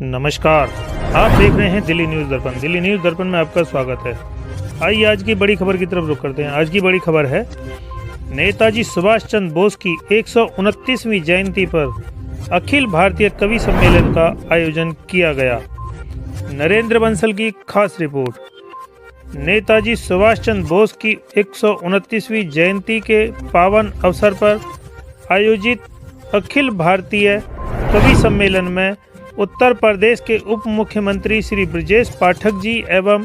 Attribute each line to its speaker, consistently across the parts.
Speaker 1: नमस्कार, आप देख रहे हैं दिल्ली न्यूज़ दर्पण। दिल्ली न्यूज़ दर्पण में आपका स्वागत है। आइए आज की बड़ी खबर की तरफ रुख करते हैं। आज की बड़ी खबर है, नेताजी सुभाष चंद्र बोस की 129वीं जयंती पर अखिल भारतीय कवि सम्मेलन का आयोजन किया गया। नरेंद्र बंसल की खास रिपोर्ट। नेताजी सुभाष चंद्र बोस की 129वीं जयंती के पावन अवसर पर आयोजित अखिल भारतीय कवि सम्मेलन में उत्तर प्रदेश के उप मुख्यमंत्री श्री ब्रजेश पाठक जी एवं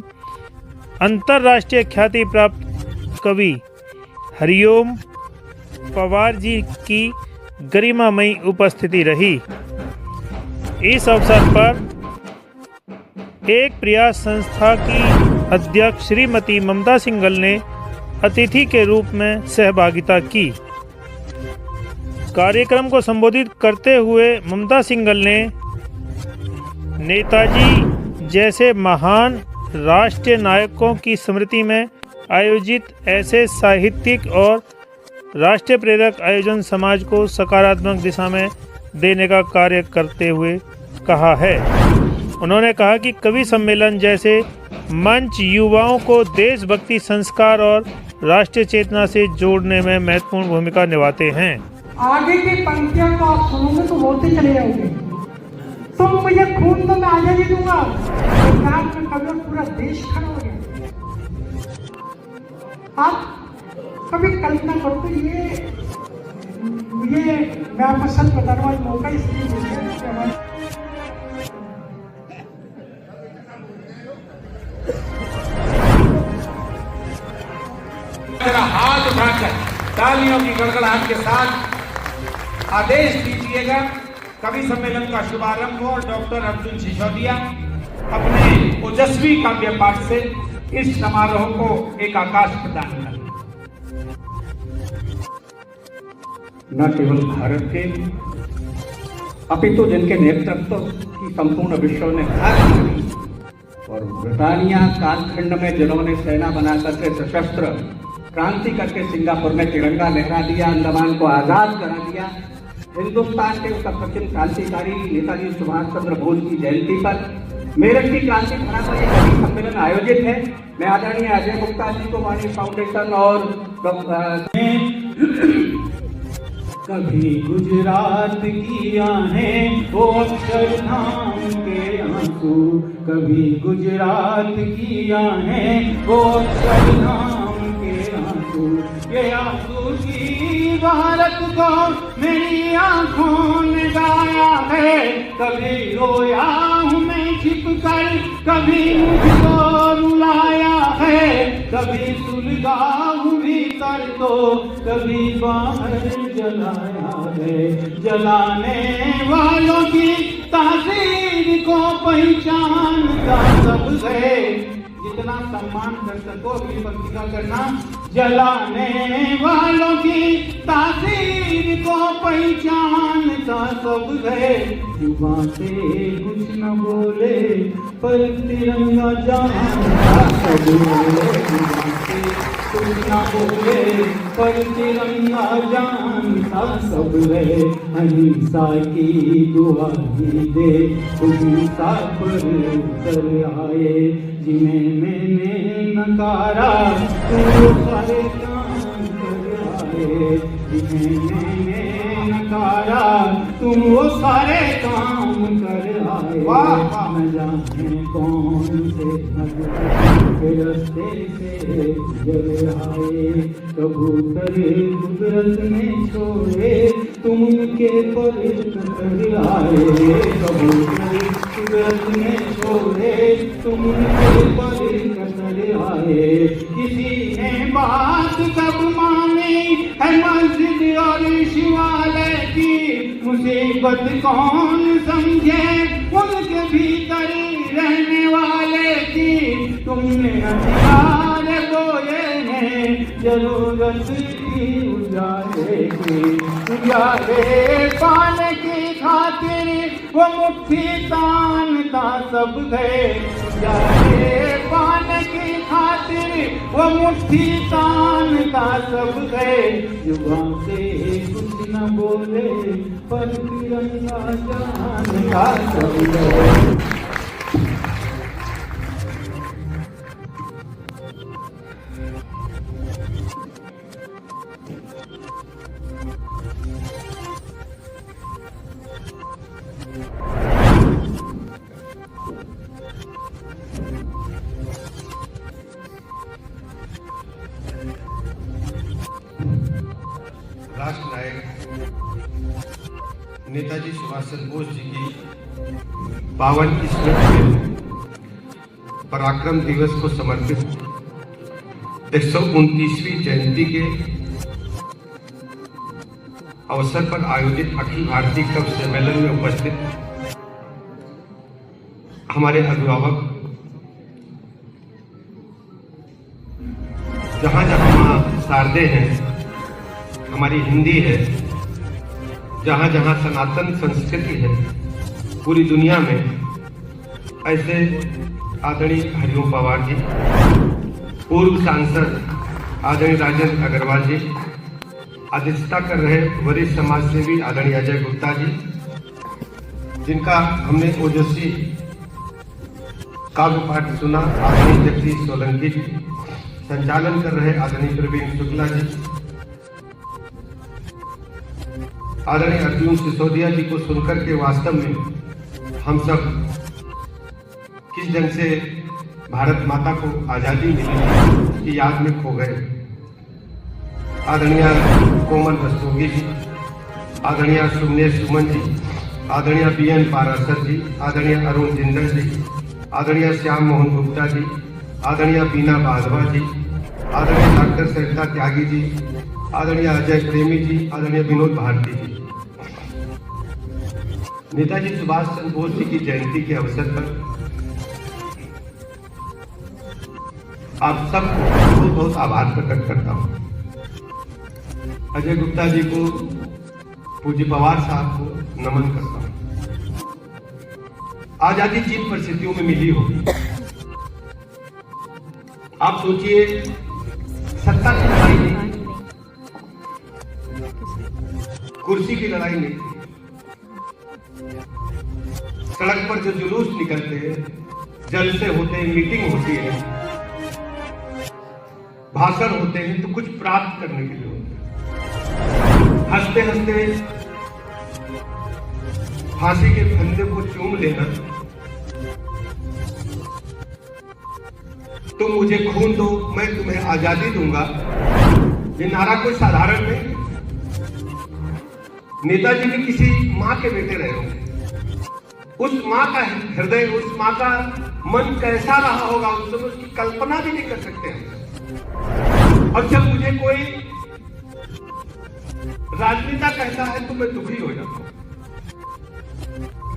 Speaker 1: अंतर्राष्ट्रीय ख्याति प्राप्त कवि हरिओम पवार जी की गरिमामयी उपस्थिति रही। इस अवसर पर एक प्रयास संस्था की अध्यक्ष श्रीमती ममता सिंघल ने अतिथि के रूप में सहभागिता की। कार्यक्रम को संबोधित करते हुए ममता सिंघल ने नेताजी जैसे महान राष्ट्रीय नायकों की स्मृति में आयोजित ऐसे साहित्यिक और राष्ट्रीय प्रेरक आयोजन समाज को सकारात्मक दिशा में देने का कार्य करते हुए कहा है। उन्होंने कहा कि कवि सम्मेलन जैसे मंच युवाओं को देशभक्ति, संस्कार और राष्ट्रीय चेतना से जोड़ने में महत्वपूर्ण भूमिका निभाते हैं।
Speaker 2: आगे की पंक्तियों को आप सुनोगे तो बोलते चले जाओगे। तो मुझे खून तो मैं आजादी दूंगा, गुजरात में कभी पूरा देश खड़ा हो गया। आप कभी कल्पना करो तो ये मैं आपको सच बता रहा हूँ, मौका इसलिए मिल गया।
Speaker 3: हाथ उठाकर तालियों की गड़गड़ाहट के साथ आदेश दीजिएगा कवि सम्मेलन का शुभारंभ हो और डॉक्टर अर्जुन सिसोदिया अपने ओजस्वी काव्य पाठ से इस समारोह को एक आकाश प्रदान करें।
Speaker 4: न केवल भारत के अपितु जिनके नेतृत्व की संपूर्ण विश्व ने और ब्रिटानिया कालखंड में जिन्होंने सेना बना करके सशस्त्र क्रांति करके सिंगापुर में तिरंगा लहरा दिया, अंडमान को आजाद करा दिया, हिंदुस्तान के उस अप्रतिम क्रांतिकारी नेताजी सुभाष चंद्र बोस की जयंती पर मेरठ की क्रांति धरा पर यह कवि सम्मेलन आयोजित है। मैं आदरणीय अजय गुप्ता जी को वाणी फाउंडेशन और
Speaker 5: कभी गुजरात की आहें वो अक्षरधाम के आंसू, कभी गुजरात की आहें वो अक्षरधाम के आंसू, ये आंसू की भारत को मेरी आंखों ने गाया है। कभी रोया हूँ मैं छिप कर, कभी मुझको रुलाया है, कभी सुलगा हूँ भीतर तो कभी बाहर जलाया है। जलाने वालों की तासीर को पहचानता सब है। जितना सम्मान कर सको अपनी पत्रिका करना। जलाने वालों की तासीर को पहचानता सब है। जुबां से कुछ न बोले पर तिरंगा जानता सब है। जुबां से कुछ न बोले पर तिरंगा जानता सब है। अहिंसा की दुआई दे अहिंसा पर उतर आए। जिन्हें मैंने नकारा तुम वो सारे काम कर आए। जिन्हें मैंने नकारा तुम वो सारे काम कर आए। न जाने कौन से रस्ते से जल आए। कबूतर कुदरत ने छोड़े तुम उनके पर नजर आए। कबूतर कुदरत ने छोड़े तुम उनके पर नजर आए। किसी ने बात कब मानी है मस्जिद और शिवालय की। मुसीबत कौन समझे उनके भीतर रहने वाले की। तुमने हथियार बोए हैं जरूरत की उजाले की। उजाले पाने की खातिर वो मुट्ठी तानता सब गए, प्यारे पान की खातिर वो मुट्ठी तानता सब गए। जुबां से कुछ न बोले पर तिरंगा जानता सब गए।
Speaker 6: राष्ट्र नायक नेताजी सुभाष चंद्र बोस जी की पावन स्मृति में पराक्रम दिवस को समर्पित 129वीं जयंती के अवसर पर आयोजित अखिल भारतीय कवि सम्मेलन में उपस्थित हमारे अभिभावक, जहां जहां मां शारदे हैं, हमारी हिंदी है, जहां जहां सनातन संस्कृति है पूरी दुनिया में, ऐसे आदरणीय हरिओम पवार जी, पूर्व सांसद आदरणीय राजेंद्र अग्रवाल जी, अध्यक्षता कर रहे वरिष्ठ समाज सेवी आदरणीय अजय गुप्ता जी, जिनका हमने ओजस्वी काव्य पाठ सुना, आदरणीय जगदीश सोलंकी जी, संचालन कर रहे आदरणीय प्रवीण शुक्ला जी, आदरणीय अर्जुन सिसोदिया जी को सुनकर के वास्तव में हम सब किस ढंग से भारत माता को आजादी मिली की याद में खो गए। आदरणीय कोमल रस्तोगी जी, आदरणीय सुमनेश सुमन जी, आदरणीय BN पारासर जी, आदरणीय अरुण जिंदल जी, आदरणीय श्याम मोहन गुप्ता जी, आदरणीय बीना बाधवा जी, आदरणीय डॉक्टर सरिता त्यागी जी, आदरणीय अजय प्रेमी जी, आदरणीय विनोद भारती जी। नेताजी सुभाष चंद्र बोस जी की जयंती के अवसर पर आप सबको बहुत बहुत आभार प्रकट करता हूं। अजय गुप्ता जी को, पूज्य पवार साहब को नमन करता हूं। आजादी जिन परिस्थितियों में मिली होगी, आप सोचिए, सत्ता की लड़ाई नहीं, कुर्सी की लड़ाई नहीं, सड़क पर जो जुलूस निकलते हैं, जलसे होते हैं, मीटिंग होती है, भाषण होते हैं, तो कुछ प्राप्त करने के लिए होते हैं। हंसते हंसते फांसी के फंदे को चूम लेना, तुम मुझे खून दो मैं तुम्हें आजादी दूंगा, ये नारा कोई साधारण नहीं। नेताजी भी किसी मां के बेटे रहे होंगे, उस मां का हृदय, उस मां का मन कैसा रहा होगा उस समय, उसकी कल्पना भी नहीं कर सकते हैं। और जब मुझे कोई राजनेता कहता है तो मैं दुखी हो जाता हूं।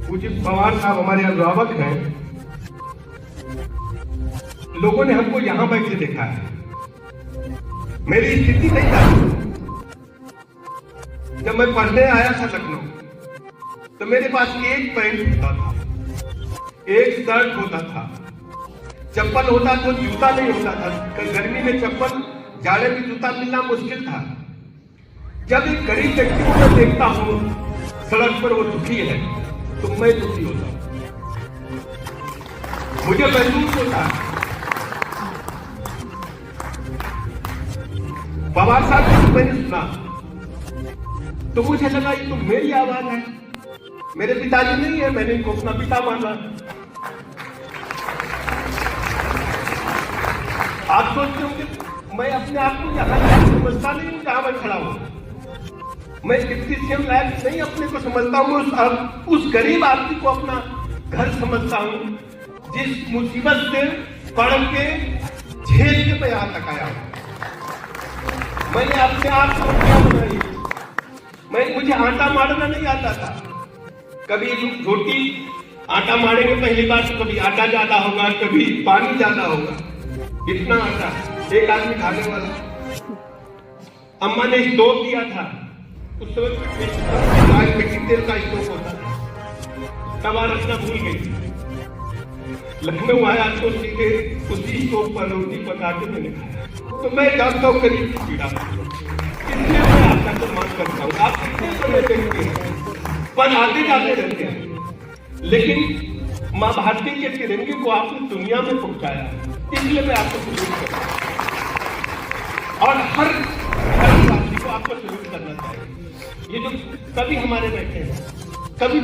Speaker 6: पूज्य पवार साहब हमारे अभिभावक हैं, लोगों ने हमको यहां बैठे देखा है, मेरी स्थिति नहीं था। जब मैं पढ़ने आया था लखनऊ, तो मेरे पास एक पैंट होता था, एक शर्ट होता था, चप्पल होता तो जूता नहीं होता था। गर्मी में चप्पल, जाड़े में जूता मिलना मुश्किल था। जब एक गरीब व्यक्ति को मैं देखता हूं सड़क पर, वो दुखी है, तो मैं दुखी होता हूं, मुझे महसूस होता है। पवार साहब को मैंने सुना तो मुझे लगा ये तो मेरी आवाज है, मेरे पिताजी नहीं है, मैंने इनको अपना पिता माना। आप सोचते होंगे मैं अपने आप को यहाँ लायक समझता नहीं हूँ जहां मैं खड़ा हूं। मैं क्रिश्चियन लायक नहीं अपने को समझता हूँ, उस गरीब आदमी को अपना घर समझता हूँ, जिस मुसीबत से पढ़ के झेल के मैं यहाँ तक आया हूँ। मैंने अपने आप को क्या बनाई, मुझे आटा मारना नहीं आता था। कभी रोटी आटा मारेंगे पहली बार, तो कभी आटा ज्यादा होगा, कभी पानी ज्यादा होगा, इतना आटा एक आदमी खाने वाला। अम्मा ने स्टोव दिया था, उस समय मिट्टी तेल का स्टोव होता था। तवा रखना भूल गई। लखनऊ आया तो सीधे उसी स्टोव पर रोटी पका के मैंने खाया। तो मैं जानता हूँ गरीब की पीड़ा, इसलिए मैं आपका सम्मान करता हूँ। आप कितने समय देखते हैं पर आते जाते रहते हैं, लेकिन माँ भारती के तिरंगे को आपने दुनिया में पहुंचाया, इसलिए मैं आपको सल्यूट करता हूँ और हर भारतीय को आपको सल्यूट करना चाहिए। ये जो कवि हमारे बैठे हैं, कवि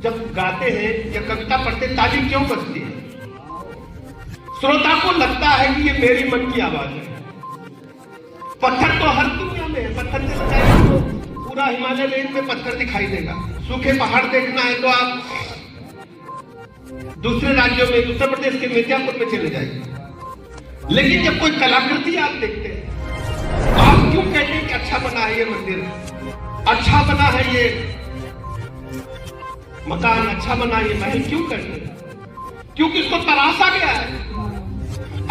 Speaker 6: जब गाते हैं या कविता पढ़ते ताली क्यों बजती है? श्रोता को लगता है कि ये मेरी मन की आवाज है। पत्थर तो हर दुनिया में है, पत्थर से लगाए तो पूरा हिमालय रेंज में पत्थर दिखाई देगा। सूखे पहाड़ देखना है तो आप दूसरे राज्यों में, उत्तर प्रदेश के मिर्जापुर में चले जाइए। लेकिन जब कोई कलाकृति आप देखते हैं, आप क्यों कहते हैं कि अच्छा बना है ये मंदिर, अच्छा बना है ये मकान, अच्छा बना ये महल, क्यों कहते हैं? क्योंकि इसको तराशा गया है।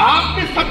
Speaker 6: आपने सब